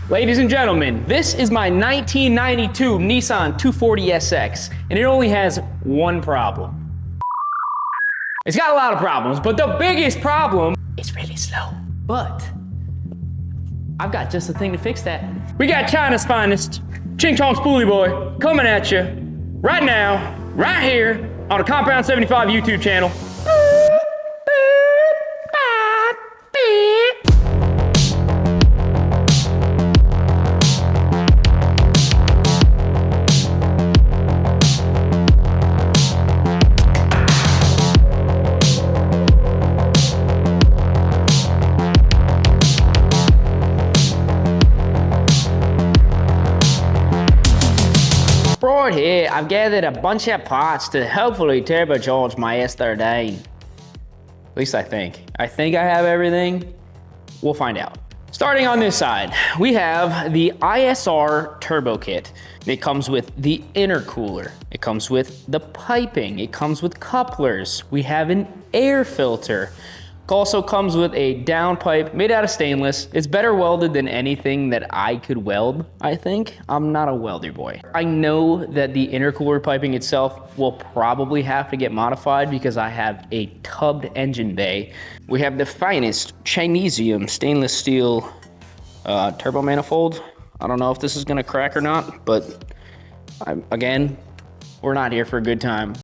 Ladies and gentlemen, this is my 1992 Nissan 240SX, and it only has one problem. It's got a lot of problems, but the biggest problem, it's really slow. But I've got just the thing to fix that. We got China's finest, Ching Chong Spoolie Boy, coming at you right now, right here on the Compound 75 YouTube channel. Right here, I've gathered a bunch of parts to hopefully turbocharge my S13. At least I think. I think I have everything. We'll find out. Starting on this side, we have the ISR turbo kit. It comes with the intercooler. It comes with the piping. It comes with couplers. We have an air filter. It also comes with a downpipe made out of stainless. It's better welded than anything that I could weld, I think. I'm not a welder boy. I know that the intercooler piping itself will probably have to get modified because I have a tubbed engine bay. We have the finest Chinesium stainless steel turbo manifold. I don't know if this is gonna crack or not, but again, we're not here for a good time.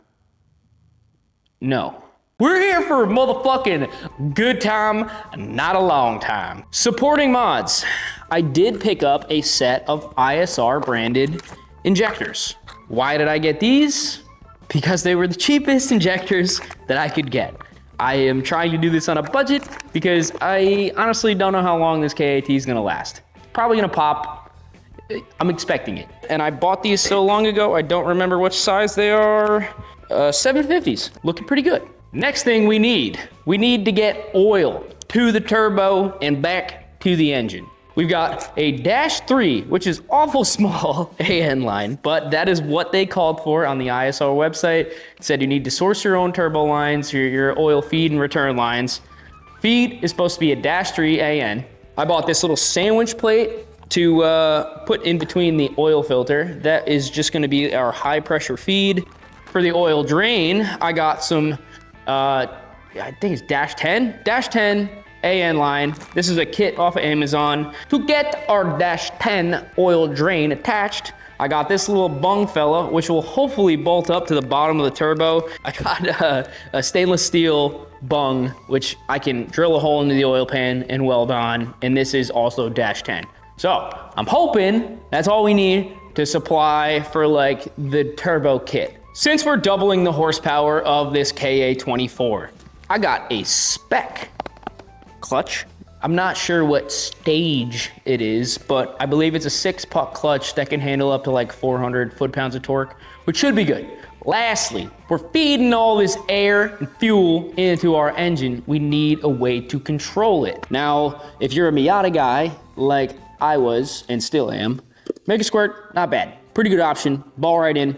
No. We're here for a motherfucking good time, not a long time. Supporting mods. I did pick up a set of ISR branded injectors. Why did I get these? Because they were the cheapest injectors that I could get. I am trying to do this on a budget because I honestly don't know how long this KAT is gonna last. Probably gonna pop. I'm expecting it. And I bought these so long ago, I don't remember which size they are. 750s, looking pretty good. Next thing we need to get oil to the turbo and back to the engine. We've got a -3, which is awful small AN line, but that is what they called for on the ISR website. It said you need to source your own turbo lines, your oil feed and return lines. Feed is supposed to be a -3 AN. I bought this little sandwich plate to put in between the oil filter. That is just gonna be our high pressure feed. For the oil drain, I got some I think it's -10 AN line. This is a kit off of Amazon. To get our -10 oil drain attached, I got this little bung fella, which will hopefully bolt up to the bottom of the turbo. I got a stainless steel bung, which I can drill a hole into the oil pan and weld on, and this is also -10. So I'm hoping that's all we need to supply for like the turbo kit. Since we're doubling the horsepower of this KA24, I got a spec clutch. I'm not sure what stage it is, but I believe it's a 6-puck clutch that can handle up to like 400 foot-pounds of torque, which should be good. Lastly, we're feeding all this air and fuel into our engine. We need a way to control it. Now, if you're a Miata guy, like I was and still am, Mega Squirt, not bad. Pretty good option, ball right in,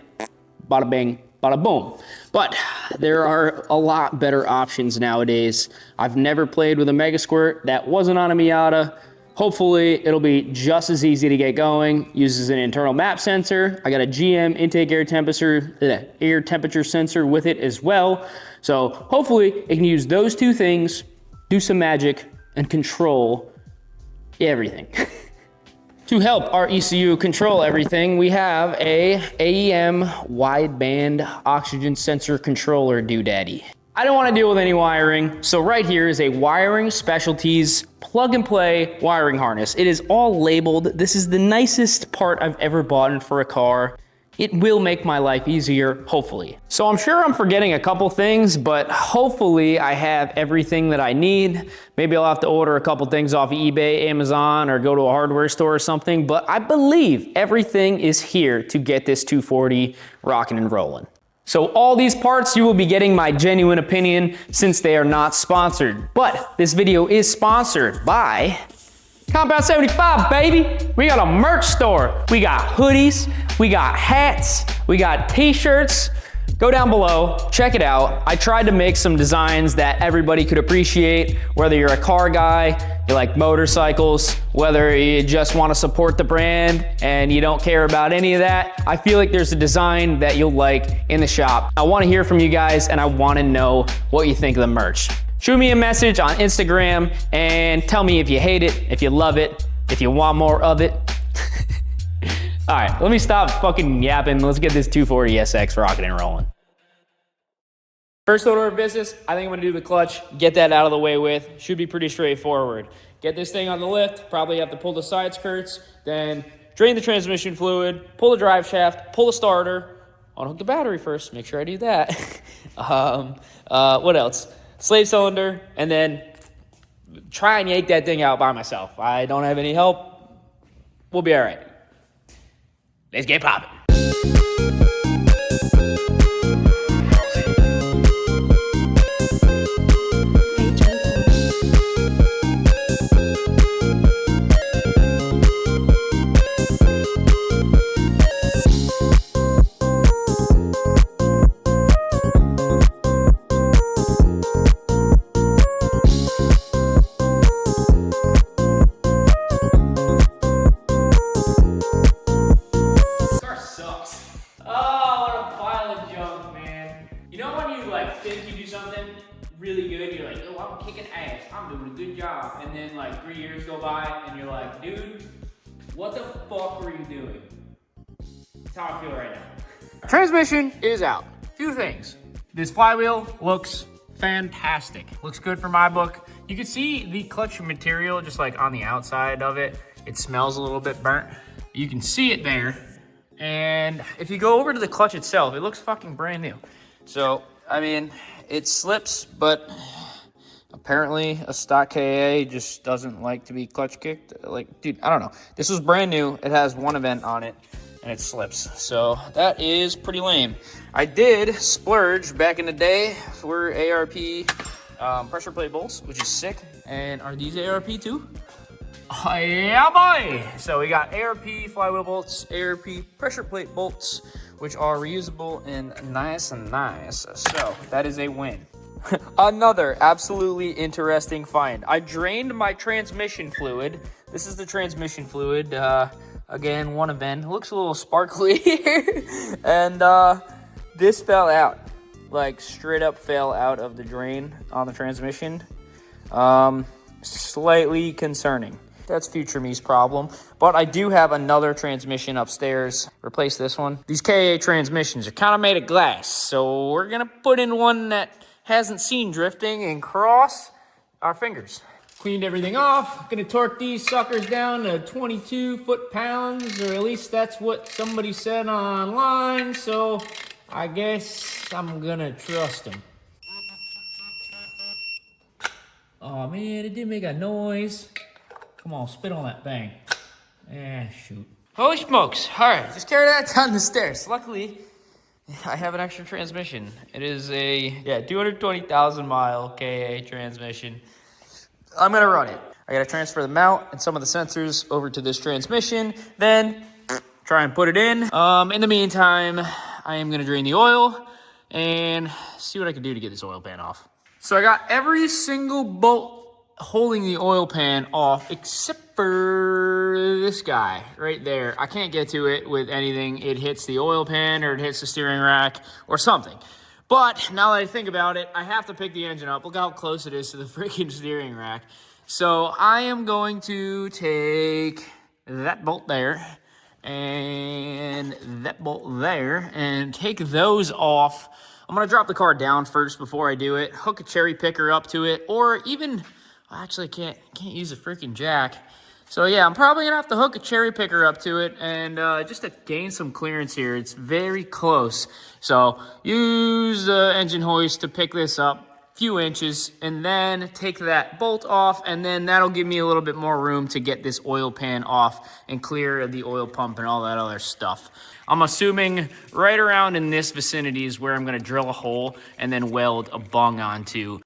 bada bing, bada boom. But there are a lot better options nowadays. I've never played with a Mega Squirt that wasn't on a Miata. Hopefully it'll be just as easy to get going. Uses an internal map sensor. I got a GM intake air temperature sensor with it as well. So hopefully it can use those two things, do some magic, and control everything. To help our ECU control everything, we have a AEM wideband oxygen sensor controller doodaddy. I don't want to deal with any wiring, so right here is a Wiring Specialties plug and play wiring harness. It is all labeled. This is the nicest part I've ever bought for a car. It will make my life easier, hopefully. So I'm sure I'm forgetting a couple things, but hopefully I have everything that I need. Maybe I'll have to order a couple things off eBay, Amazon, or go to a hardware store or something, but I believe everything is here to get this 240 rocking and rolling. So all these parts, you will be getting my genuine opinion since they are not sponsored. But this video is sponsored by Compound 75, baby. We got a merch store. We got hoodies, we got hats, we got t-shirts. Go down below, check it out. I tried to make some designs that everybody could appreciate, whether you're a car guy, you like motorcycles, whether you just want to support the brand and you don't care about any of that, I feel like there's a design that you'll like in the shop. I want to hear from you guys and I want to know what you think of the merch. Shoot me a message on Instagram and tell me if you hate it, if you love it, if you want more of it. All right, let me stop fucking yapping. Let's get this 240SX rocking and rolling. First order of business, I think I'm gonna do the clutch, get that out of the way with. Should be pretty straightforward. Get this thing on the lift, probably have to pull the side skirts, then drain the transmission fluid, pull the drive shaft, pull the starter, unhook the battery first, make sure I do that. What else? Slave cylinder, and then try and yank that thing out by myself. I don't have any help. We'll be all right. Let's get popping. Really good, you're like, yo, I'm kicking ass, I'm doing a good job, and then like 3 years go by and you're like, dude, what the fuck were you doing? That's how I feel right now. Transmission is out. Few things. This flywheel looks fantastic. Looks good for my book. You can see the clutch material just like on the outside of it. It smells a little bit burnt. You can see it there. And if you go over to the clutch itself, it looks fucking brand new. So, I mean, it slips, but apparently a stock KA just doesn't like to be clutch kicked. Like, dude, I don't know. This was brand new. It has one event on it and it slips. So that is pretty lame. I did splurge back in the day for ARP pressure plate bolts, which is sick. And are these ARP too? Oh, yeah, boy. So we got ARP flywheel bolts, ARP pressure plate bolts, which are reusable and nice. So that is a win. Another absolutely interesting find. I drained my transmission fluid. This is the transmission fluid. Again, one event. It looks a little sparkly here. And this fell out. Like straight up fell out of the drain on the transmission. Slightly concerning. That's future me's problem. But I do have another transmission upstairs. Replace this one. These KA transmissions are kind of made of glass. So we're going to put in one that hasn't seen drifting and cross our fingers. Cleaned everything off. Going to torque these suckers down to 22 foot-pounds. Or at least that's what somebody said online. So I guess I'm going to trust them. Oh man, it did make a noise. Come on, spit on that thing. Shoot. Holy smokes. All right, just carry that down the stairs. Luckily, I have an extra transmission. It is a 220,000 mile KA transmission. I'm gonna run it. I gotta transfer the mount and some of the sensors over to this transmission, then try and put it in. In the meantime, I am gonna drain the oil and see what I can do to get this oil pan off. So I got every single bolt holding the oil pan off except for this guy right there. I can't get to it with anything. It hits the oil pan or it hits the steering rack or something. But now that I think about it, I have to pick the engine up. Look how close it is to the freaking steering rack. So I am going to take that bolt there and that bolt there and take those off. I'm gonna drop the car down first before I do it, hook a cherry picker up to it, or even, I actually can't use a freaking jack. So yeah, I'm probably gonna have to hook a cherry picker up to it and just to gain some clearance here. It's very close. So use the engine hoist to pick this up a few inches and then take that bolt off, and then that'll give me a little bit more room to get this oil pan off and clear the oil pump and all that other stuff. I'm assuming right around in this vicinity is where I'm gonna drill a hole and then weld a bung onto.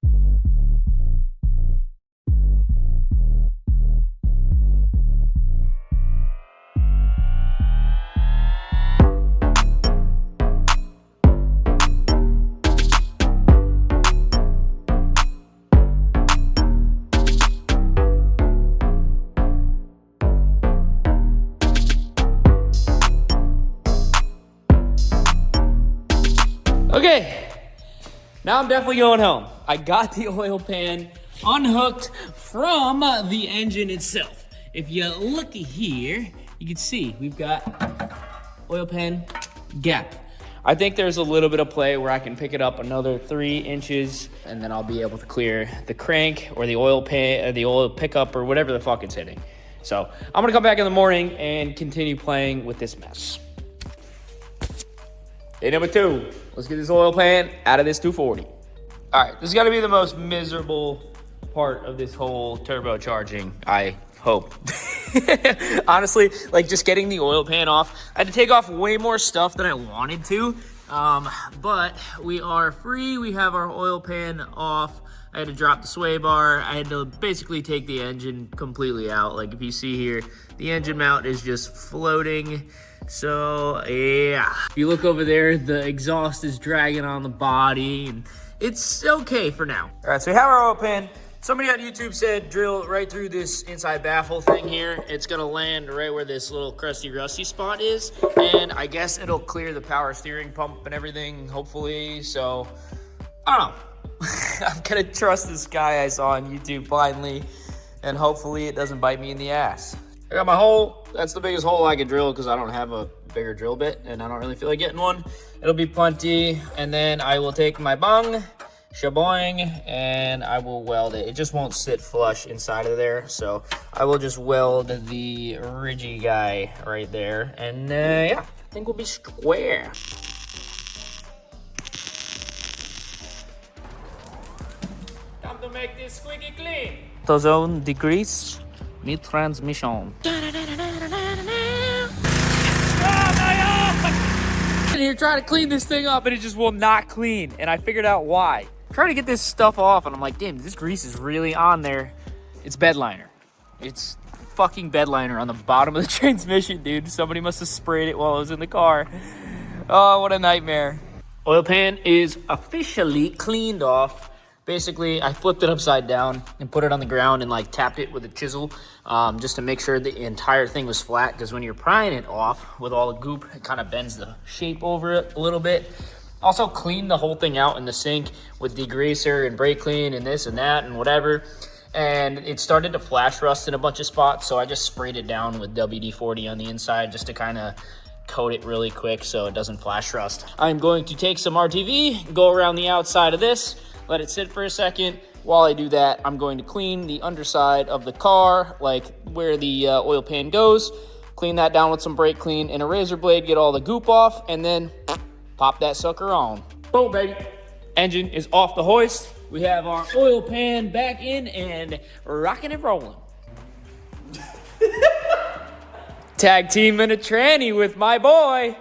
Okay, now I'm definitely going home. I got the oil pan unhooked from the engine itself. If you look here, you can see we've got oil pan gap. I think there's a little bit of play where I can pick it up another 3 inches, and then I'll be able to clear the crank or the oil pan, or the oil pickup, or whatever the fuck it's hitting. So I'm gonna come back in the morning and continue playing with this mess. Day number 2, let's get this oil pan out of this 240. All right, this is gonna be the most miserable part of this whole turbocharging, I hope. Honestly, like just getting the oil pan off. I had to take off way more stuff than I wanted to, but we are free. We have our oil pan off. I had to drop the sway bar. I had to basically take the engine completely out. Like if you see here, the engine mount is just floating. So yeah, if you look over there, the exhaust is dragging on the body, and it's okay for now. All right, so we have our oil pan. Somebody on YouTube said drill right through this inside baffle thing here. It's gonna land right where this little crusty rusty spot is, and I guess it'll clear the power steering pump and everything, hopefully. So I don't know. I'm gonna trust this guy I saw on YouTube blindly, and hopefully it doesn't bite me in the ass. I got my hole. That's the biggest hole I could drill because I don't have a bigger drill bit and I don't really feel like getting one. It'll be plenty. And then I will take my bung, shaboing, and I will weld it. It just won't sit flush inside of there. So I will just weld the ridgy guy right there. And yeah, I think we'll be square. Time to make this squeaky clean. Zone decrease. Mid-transmission. And you're trying to clean this thing up and it just will not clean. And I figured out why. I'm trying to get this stuff off and I'm like, damn, this grease is really on there. It's bed liner. It's fucking bed liner on the bottom of the transmission, dude. Somebody must have sprayed it while I was in the car. Oh, what a nightmare. Oil pan is officially cleaned off. Basically, I flipped it upside down and put it on the ground and like tapped it with a chisel just to make sure the entire thing was flat, because when you're prying it off with all the goop, it kind of bends the shape over it a little bit. Also cleaned the whole thing out in the sink with degreaser and brake clean and this and that and whatever. And it started to flash rust in a bunch of spots, so I just sprayed it down with WD-40 on the inside just to kind of coat it really quick so it doesn't flash rust. I'm going to take some RTV, go around the outside of this, let it sit for a second. While I do that, I'm going to clean the underside of the car, like where the oil pan goes. Clean that down with some brake clean and a razor blade, get all the goop off, and then pop that sucker on. Boom, baby. Engine is off the hoist. We have our oil pan back in and rocking and rolling. Tag team in a tranny with my boy.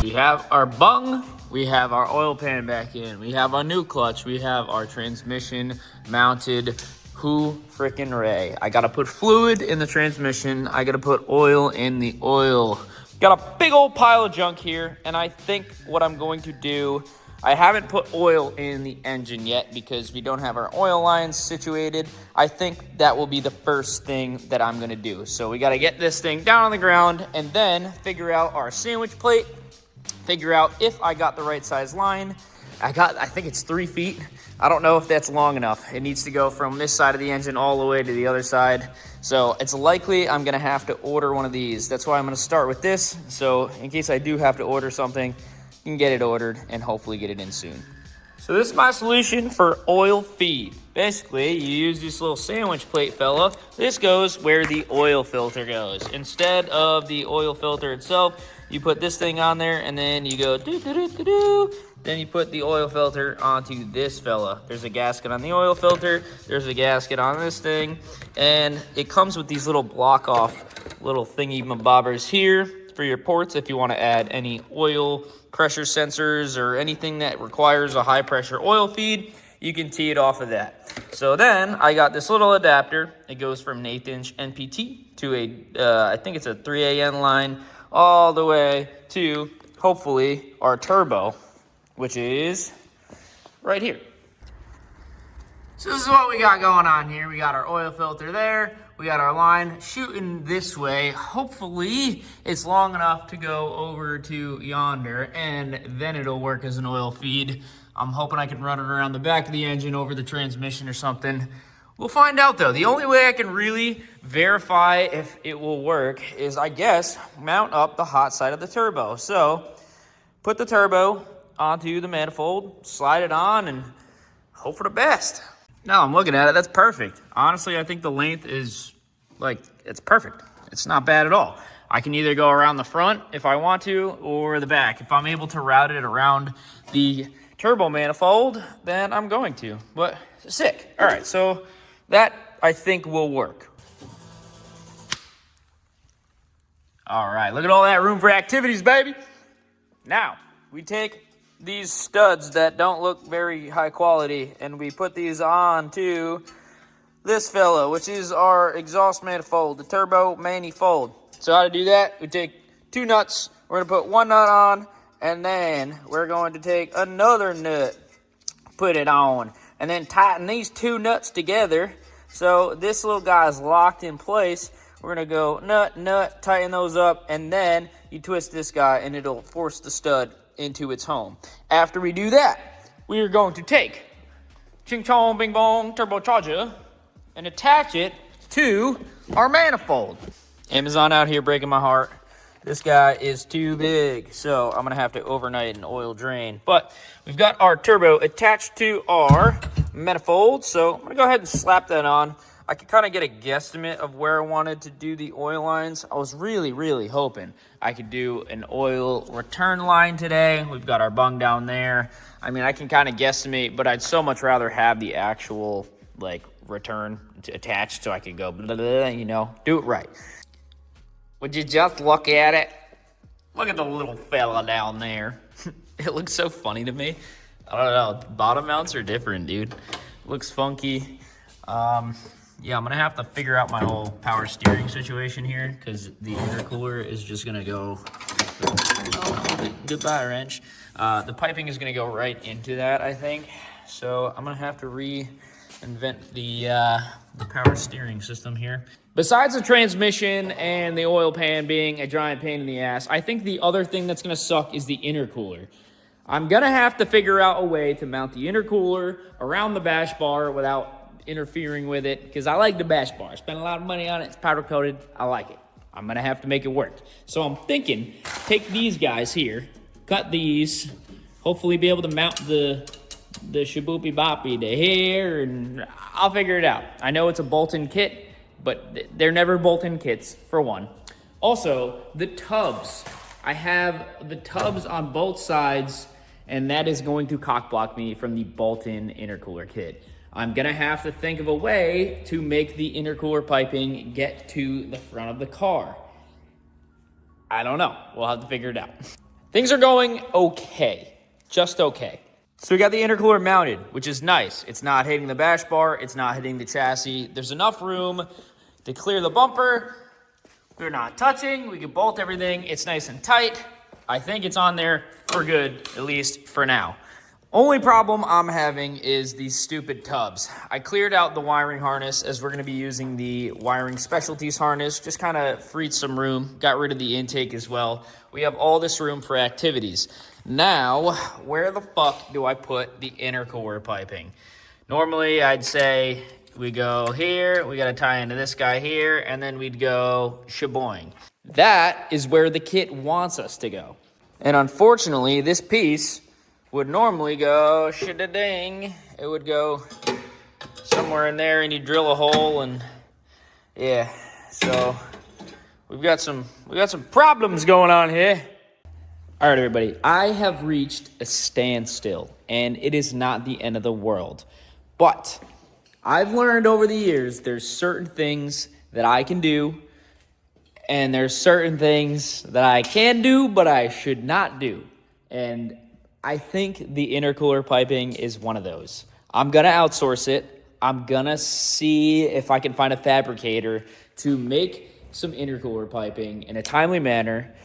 We have our bung, we have our oil pan back in, we have our new clutch, we have our transmission mounted. Who frickin' Ray? I gotta put fluid in the transmission, I gotta put oil in the oil. Got a big old pile of junk here, and I think what I'm going to do, I haven't put oil in the engine yet because we don't have our oil lines situated. I think that will be the first thing that I'm gonna do. So we gotta get this thing down on the ground and then figure out our sandwich plate, figure out if I got the right size line. I think it's 3 feet. I don't know if that's long enough. It needs to go from this side of the engine all the way to the other side. So it's likely I'm gonna have to order one of these. That's why I'm gonna start with this. So in case I do have to order something, you can get it ordered and hopefully get it in soon. So this is my solution for oil feed. Basically, you use this little sandwich plate fella. This goes where the oil filter goes. Instead of the oil filter itself, you put this thing on there and then you go do-do-do-do-do. Then you put the oil filter onto this fella. There's a gasket on the oil filter. There's a gasket on this thing. And it comes with these little block off little thingy bobbers here for your ports if you want to add any oil pressure sensors or anything that requires a high pressure oil feed. You can tee it off of that. So So then I got this little adapter. It goes from an 1/8 inch NPT to I think it's a 3AN line all the way to, hopefully, our turbo, which is right here. So this is what we got going on here. We got our oil filter there. We got our line shooting this way. Hopefully it's long enough to go over to yonder, and then it'll work as an oil feed. I'm hoping I can run it around the back of the engine over the transmission or something. We'll find out though. The only way I can really verify if it will work is, I guess, mount up the hot side of the turbo. So put the turbo onto the manifold, slide it on, and hope for the best. Now I'm looking at it, that's perfect. Honestly, I think the length is it's perfect. It's not bad at all. I can either go around the front if I want to, or the back. If I'm able to route it around the turbo manifold, then I'm going to. But sick. All right, so that I think will work. All right, look at all that room for activities, baby. Now, we take these studs that don't look very high quality, and we put these on to this fella, which is our exhaust manifold, the turbo manifold. So how to do that? We take 2 nuts. We're gonna put 1 nut on, and then we're going to take another nut, put it on, and then tighten these 2 nuts together. So this little guy is locked in place. We're gonna go nut, nut, tighten those up, and then you twist this guy and it'll force the stud into its home. After we do that, we are going to take ching chong bing bong turbocharger and attach it to our manifold. Amazon out here breaking my heart. This guy is too big, so I'm gonna have to overnight an oil drain. But we've got our turbo attached to our manifold, so I'm gonna go ahead and slap that on. I could kind of get a guesstimate of where I wanted to do the oil lines. I was really hoping I could do an oil return line today. We've got our bung down there. I mean, I can kind of guesstimate, but I'd so much rather have the actual return attached so I could go blah, blah, you know, do it right. Would you just look at it? Look at the little fella down there. It looks so funny to me. I don't know, bottom mounts are different, dude. Looks funky. Yeah, I'm gonna have to figure out my whole power steering situation here, because the intercooler is just gonna go, goodbye wrench. The piping is gonna go right into that, I think. So I'm gonna have to reinvent the power steering system here. Besides the transmission and the oil pan being a giant pain in the ass, I think the other thing that's gonna suck is the intercooler. I'm gonna have to figure out a way to mount the intercooler around the bash bar without interfering with it, because I like the bash bar. I spent a lot of money on it. It's powder coated. I like it. I'm gonna have to make it work. So I'm thinking, take these guys here, cut these, hopefully be able to mount the shaboopy boppy to here, and I'll figure it out. I know it's a bolt-in kit, but they're never bolt-in kits, for one. Also, the tubs. I have the tubs on both sides, and that is going to cock block me from the bolt-in intercooler kit. I'm gonna have to think of a way to make the intercooler piping get to the front of the car. I don't know. We'll have to figure it out. Things are going okay, just okay. So we got the intercooler mounted, which is nice. It's not hitting the bash bar. It's not hitting the chassis. There's enough room to clear the bumper. They're not touching. We can bolt everything. It's nice and tight. I think it's on there for good, at least for now. Only problem I'm having is these stupid tubs. I cleared out the wiring harness, as we're gonna be using the wiring specialties harness, just kind of freed some room, got rid of the intake as well. We have all this room for activities. Now, where the fuck do I put the intercooler piping? Normally, I'd say we go here, we gotta tie into this guy here, and then we'd go shaboing. That is where the kit wants us to go. And unfortunately, this piece would normally go shit-a-ding. It would go somewhere in there, and you drill a hole, and yeah. So we've got some problems going on here. All right, everybody. I have reached a standstill, and it is not the end of the world. But I've learned over the years there's certain things that I can do, and there's certain things that I can do, but I should not do. And I think the intercooler piping is one of those. I'm gonna outsource it. I'm gonna see if I can find a fabricator to make some intercooler piping in a timely manner.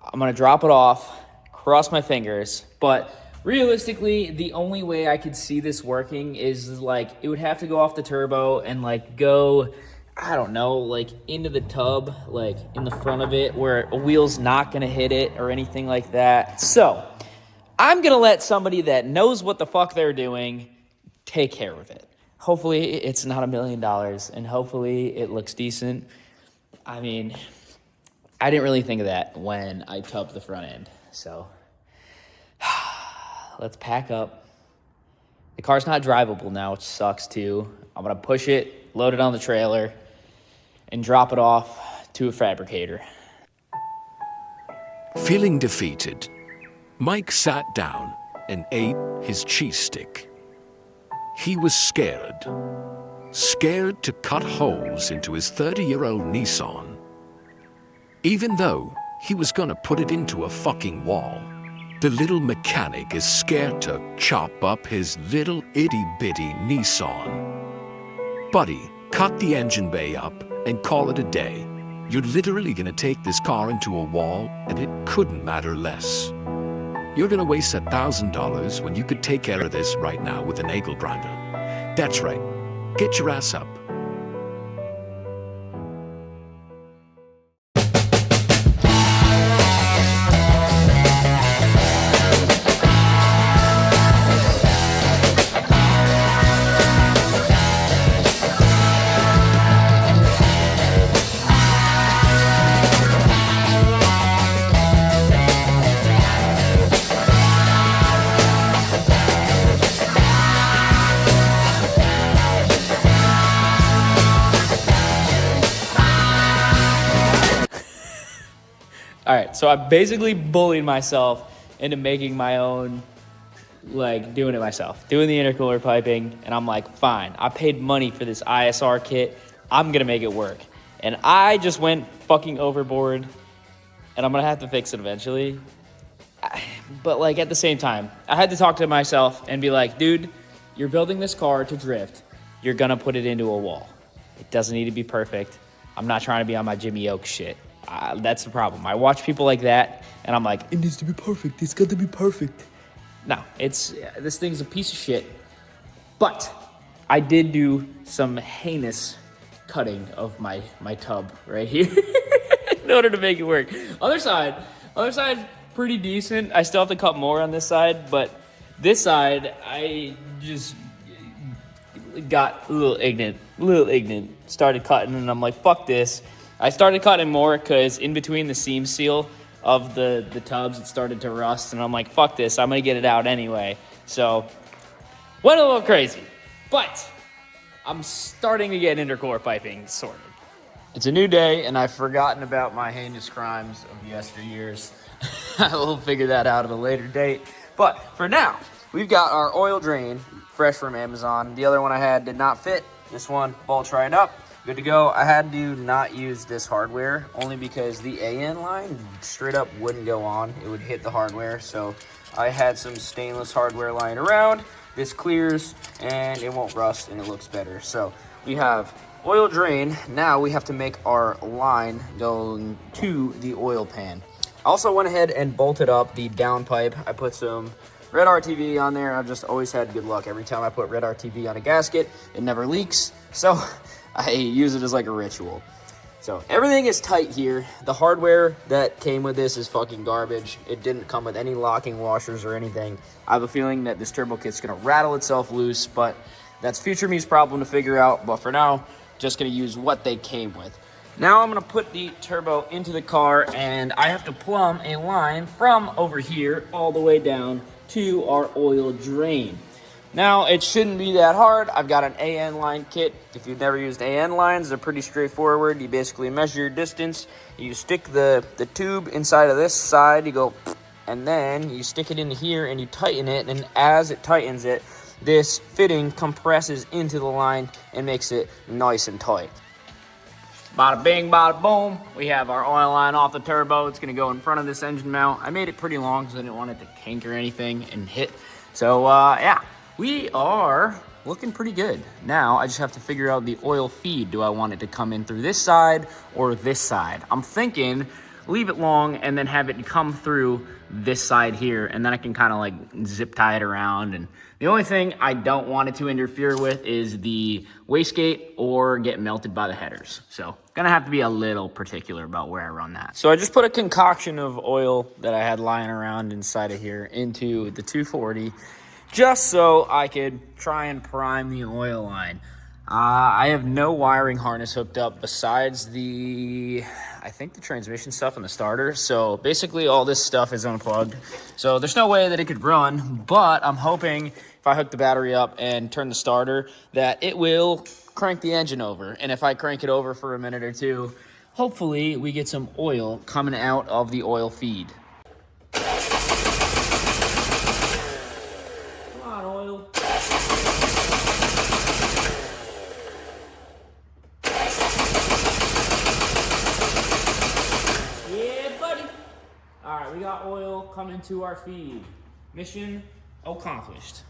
I'm gonna drop it off, cross my fingers, but realistically, the only way I could see this working is like, it would have to go off the turbo and like go, I don't know, like into the tub, like in the front of it where a wheel's not gonna hit it or anything like that. So I'm gonna let somebody that knows what the fuck they're doing take care of it. Hopefully it's not $1 million and hopefully it looks decent. I mean, I didn't really think of that when I tubbed the front end. So let's pack up. The car's not drivable now, which sucks too. I'm gonna push it, load it on the trailer, and drop it off to a fabricator. Feeling defeated, Mike sat down and ate his cheese stick. He was scared to cut holes into his 30-year-old Nissan. Even though he was gonna put it into a fucking wall, the little mechanic is scared to chop up his little itty-bitty Nissan. Buddy, cut the engine bay up and call it a day. You're literally gonna take this car into a wall and it couldn't matter less. You're gonna waste $1,000 when you could take care of this right now with an angle grinder. That's right. Get your ass up. All right, so I basically bullied myself into making my own, like doing it myself, doing the intercooler piping, and I'm like, fine, I paid money for this ISR kit, I'm gonna make it work. And I just went fucking overboard, and I'm gonna have to fix it eventually. But like at the same time, I had to talk to myself and be like, dude, you're building this car to drift, you're gonna put it into a wall. It doesn't need to be perfect. I'm not trying to be on my Jimmy Oak shit. That's the problem. I watch people like that, and I'm like, it needs to be perfect. It's got to be perfect. No, this thing's a piece of shit. But I did do some heinous cutting of my tub right here in order to make it work. Other side, pretty decent. I still have to cut more on this side, but this side, I just got a little ignorant. Started cutting, and I'm like, fuck this. I started cutting more because in between the seam seal of the tubs, it started to rust, and I'm like, fuck this, I'm gonna get it out anyway. So, went a little crazy, but I'm starting to get intercooler piping sorted. It's a new day, and I've forgotten about my heinous crimes of yesteryears. I will figure that out at a later date. But for now, we've got our oil drain, fresh from Amazon. The other one I had did not fit. This one bolts right up. Good to go. I had to not use this hardware only because the AN line straight up wouldn't go on. It would hit the hardware. So I had some stainless hardware lying around. This clears and it won't rust and it looks better. So we have oil drain. Now we have to make our line going to the oil pan. I also went ahead and bolted up the downpipe. I put some red RTV on there. I've just always had good luck. Every time I put red RTV on a gasket, it never leaks. So I use it as like a ritual. So everything is tight here. The hardware that came with this is fucking garbage. It didn't come with any locking washers or anything. I have a feeling that this turbo kit's gonna rattle itself loose, but that's future me's problem to figure out. But for now, just gonna use what they came with. Now I'm gonna put the turbo into the car, and I have to plumb a line from over here all the way down to our oil drain. Now, it shouldn't be that hard. I've got an AN line kit. If you've never used AN lines, they're pretty straightforward. You basically measure your distance. You stick the tube inside of this side. You go, and then you stick it in here and you tighten it. And as it tightens it, this fitting compresses into the line and makes it nice and tight. Bada bing, bada boom. We have our oil line off the turbo. It's gonna go in front of this engine mount. I made it pretty long because I didn't want it to kink or anything and hit. So, yeah. We are looking pretty good. Now I just have to figure out the oil feed. Do I want it to come in through this side or this side? I'm thinking leave it long and then have it come through this side here, and then I can kind of like zip tie it around. And the only thing I don't want it to interfere with is the wastegate or get melted by the headers. So gonna have to be a little particular about where I run that. So I just put a concoction of oil that I had lying around inside of here into the 240 just so I could try and prime the oil line. I have no wiring harness hooked up besides I think the transmission stuff and the starter. So basically all this stuff is unplugged. So there's no way that it could run, but I'm hoping if I hook the battery up and turn the starter that it will crank the engine over. And if I crank it over for a minute or two, hopefully we get some oil coming out of the oil feed. Come on, oil. All right, we got oil coming to our feed. Mission accomplished.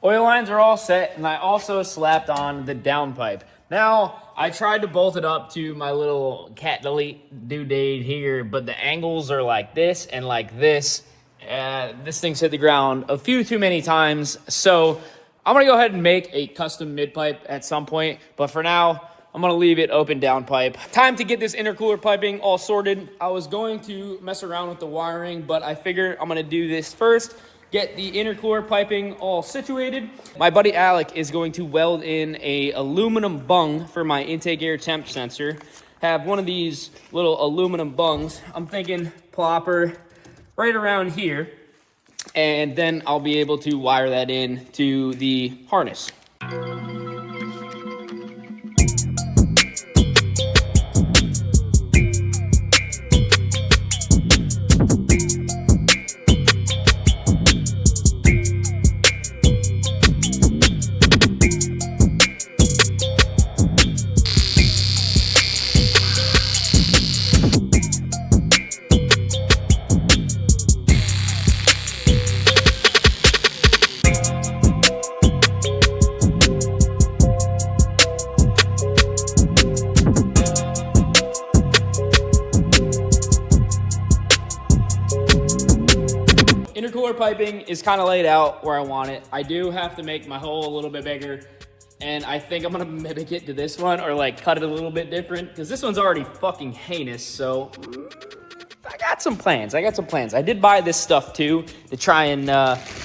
Oil lines are all set, and I also slapped on the downpipe. Now, I tried to bolt it up to my little cat delete doodade here, but the angles are like this and like this. This thing's hit the ground a few too many times, so I'm gonna go ahead and make a custom mid-pipe at some point, but for now, I'm gonna leave it open downpipe. Time to get this intercooler piping all sorted. I was going to mess around with the wiring, but I figure I'm gonna do this first, get the intercooler piping all situated. My buddy Alec is going to weld in a aluminum bung for my intake air temp sensor. Have one of these little aluminum bungs. I'm thinking plopper right around here, and then I'll be able to wire that in to the harness. Intercooler piping is kind of laid out where I want it. I do have to make my hole a little bit bigger, and I think I'm gonna mimic it to this one or like cut it a little bit different because this one's already fucking heinous. So I got some plans. I did buy this stuff too to try and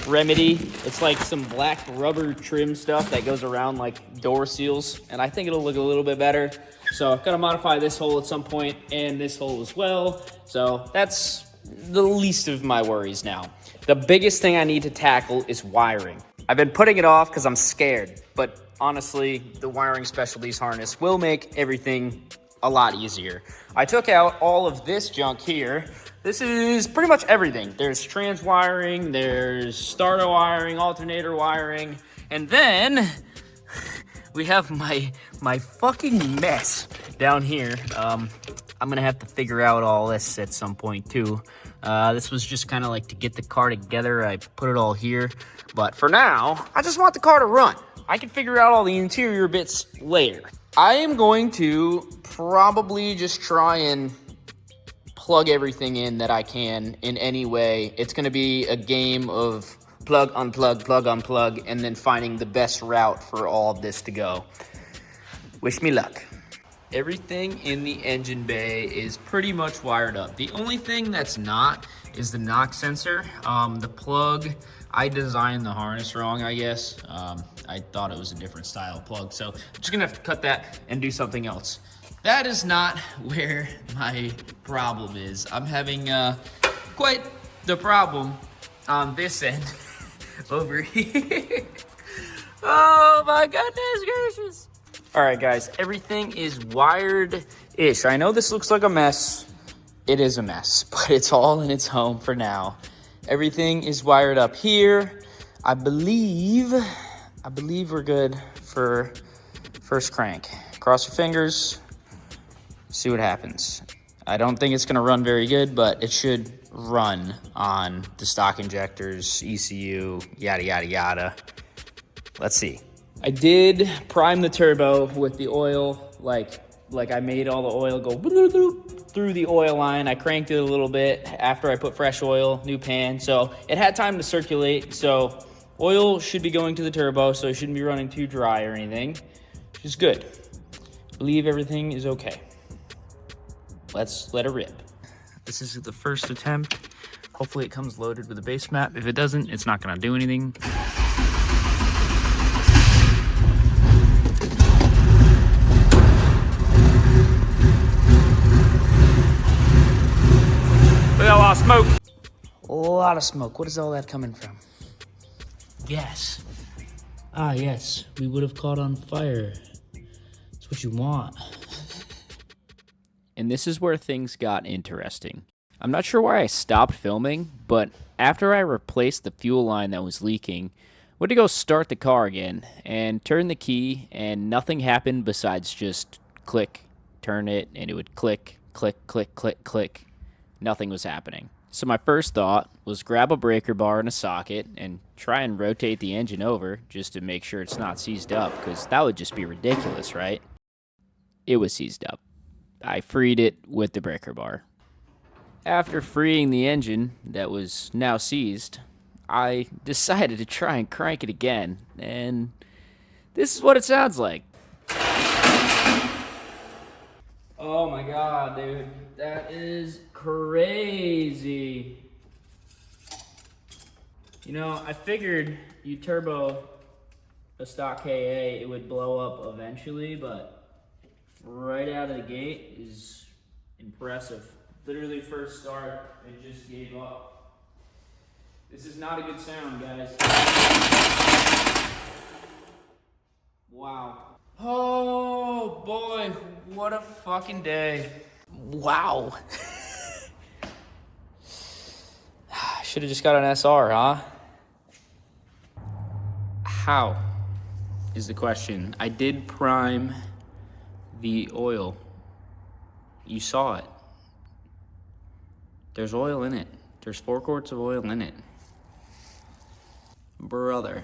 remedy. It's like some black rubber trim stuff that goes around like door seals, and I think it'll look a little bit better. So I've got to modify this hole at some point and this hole as well. So that's the least of my worries now. The biggest thing I need to tackle is wiring. I've been putting it off because I'm scared, but honestly, the wiring specialties harness will make everything a lot easier. I took out all of this junk here. This is pretty much everything. There's trans wiring, there's starter wiring, alternator wiring, and then we have my fucking mess down here. I'm gonna have to figure out all this at some point too. This was just kind of like to get the car together. I put it all here, but for now, I just want the car to run. I can figure out all the interior bits later. I am going to probably just try and plug everything in that I can in any way. It's gonna be a game of plug, unplug, and then finding the best route for all of this to go. Wish me luck. Everything in the engine bay is pretty much wired up. The only thing that's not is the knock sensor. The plug, I designed the harness wrong, I guess. I thought it was a different style plug, so I'm just gonna have to cut that and do something else. That is not where my problem is. I'm having quite the problem on this end over here. Oh my goodness gracious. All right, guys, everything is wired-ish. I know this looks like a mess. It is a mess, but it's all in its home for now. Everything is wired up here. I believe we're good for first crank. Cross your fingers, see what happens. I don't think it's gonna run very good, but it should run on the stock injectors, ECU, yada, yada, yada. Let's see. I did prime the turbo with the oil, like I made all the oil go through the oil line. I cranked it a little bit after I put fresh oil, new pan, so it had time to circulate. So oil should be going to the turbo, so it shouldn't be running too dry or anything, which is good. I believe everything is okay. Let's let it rip. This is the first attempt. Hopefully it comes loaded with a base map. If it doesn't, it's not gonna do anything. Look at a lot of smoke. A lot of smoke. What is all that coming from? Gas. Ah, yes. We would have caught on fire. That's what you want. And this is where things got interesting. I'm not sure why I stopped filming, but after I replaced the fuel line that was leaking, I went to go start the car again and turn the key, and nothing happened besides just click, turn it, and it would click, click, click, click, click. Nothing was happening. So my first thought was grab a breaker bar and a socket and try and rotate the engine over just to make sure it's not seized up, because that would just be ridiculous, right? It was seized up. I freed it with the breaker bar. After freeing the engine that was now seized, I decided to try and crank it again, and this is what it sounds like. Oh my god, dude. That is crazy. You know, I figured you turbo a stock KA, it would blow up eventually, but right out of the gate is impressive. Literally first start, it just gave up. This is not a good sound, guys. Wow. Oh boy, what a fucking day. Wow. Should have just got an SR, huh? How is the question. I did prime the oil. You saw it. There's oil in it. There's 4 quarts of oil in it. Brother,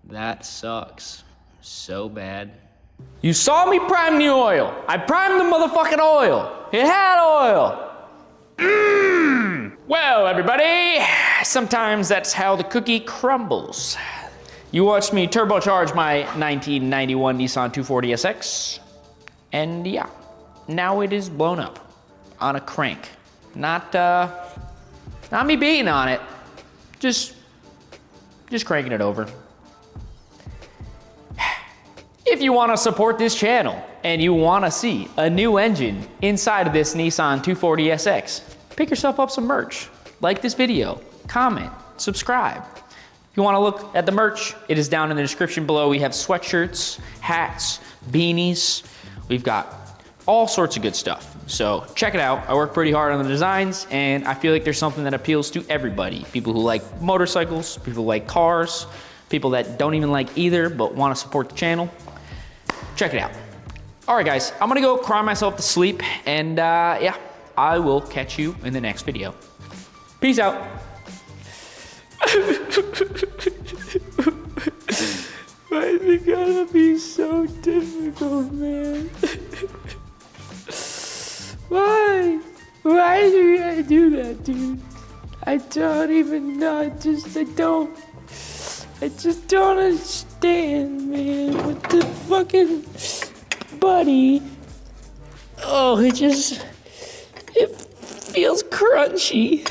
that sucks so bad. You saw me prime the oil. I primed the motherfucking oil. It had oil. Well, everybody, sometimes that's how the cookie crumbles. You watched me turbocharge my 1991 Nissan 240SX, and yeah, now it is blown up on a crank. Not me beating on it, just cranking it over. If you want to support this channel and you want to see a new engine inside of this Nissan 240SX, pick yourself up some merch. Like this video, comment, subscribe. If you want to look at the merch, it is down in the description below. We have sweatshirts, hats, beanies. We've got all sorts of good stuff. So check it out. I work pretty hard on the designs, and I feel like there's something that appeals to everybody. People who like motorcycles, people who like cars, people that don't even like either but want to support the channel. Check it out. All right, guys, I'm gonna go cry myself to sleep, and yeah, I will catch you in the next video. Peace out. Why is it gotta be so difficult, man? Why? Why do you gotta do that, dude? I don't even know. I just don't understand, man. With the fucking buddy. Oh, it feels crunchy.